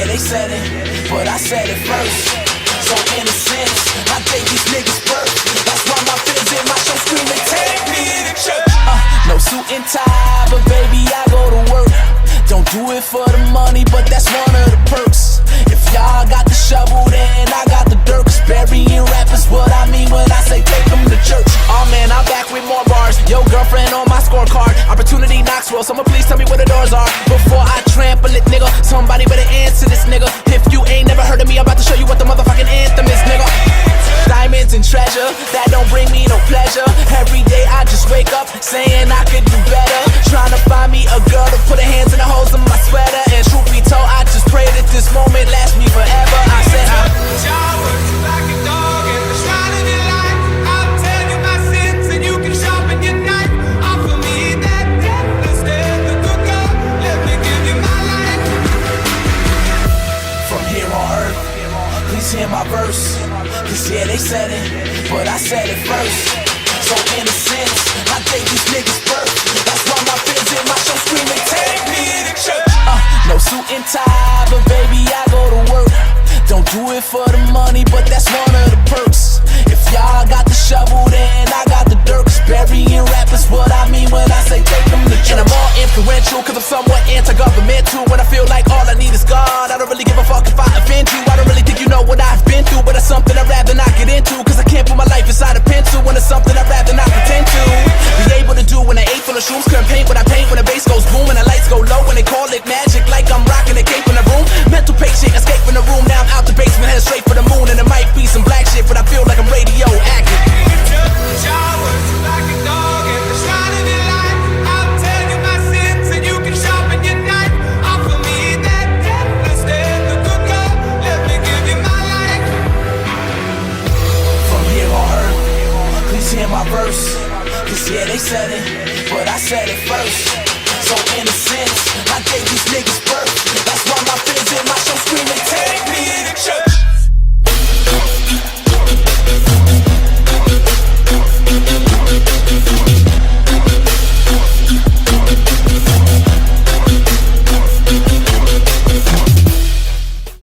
Yeah, they said it, but I said it first. So in a sense, I gave these niggas birth. That's why my fans in my show screaming, take me to church. No suit and tie, but baby, I go to work. Don't do it for the money, but that's one of the perks. If y'all got the shovel, then I got the dirt. Cause burying rappers what I mean when I say take them to church. Oh man, I'm back with more bars. Yo, girlfriend on my scorecard. Opportunity knocks well, someone please tell me where the doors are before I trample it, nigga. Somebody better answer this, nigga. If you ain't never heard of me, I'm about to show you what the motherfucking anthem is, nigga. Diamonds and treasure, that don't bring me no pleasure. Every day I just wake up saying I could do better. Trying to find me a girl to put her hands in the holes of my sweater. And truth be told, I just pray that this moment lasts me forever. I said, y'all work like a dog and the shrine of your life. I'll tell you my sins and you can sharpen your knife. Offer me that death instead of the good. Let me give you my life. from here on earth, please hear my verse. Cause yeah, they said it, but I said it first. So in a sense, I gave these niggas birth. That's why my fans in my show screaming, take me to church. No suit and tie, but baby, I go to work. Don't do it for the money, but that's one of the perks. If y'all got the shovel, then I got the dirt. Cause burying rappers what I mean when I say take them to church. And I'm all influential, cause I'm somewhat anti-governmental. When I feel like all I need is God, I don't really give a fuck if I offend you. I don't really think you know what I've been through, but it's something I'd rather not get into. Cause I can't put my life inside a pencil when it's something I'd rather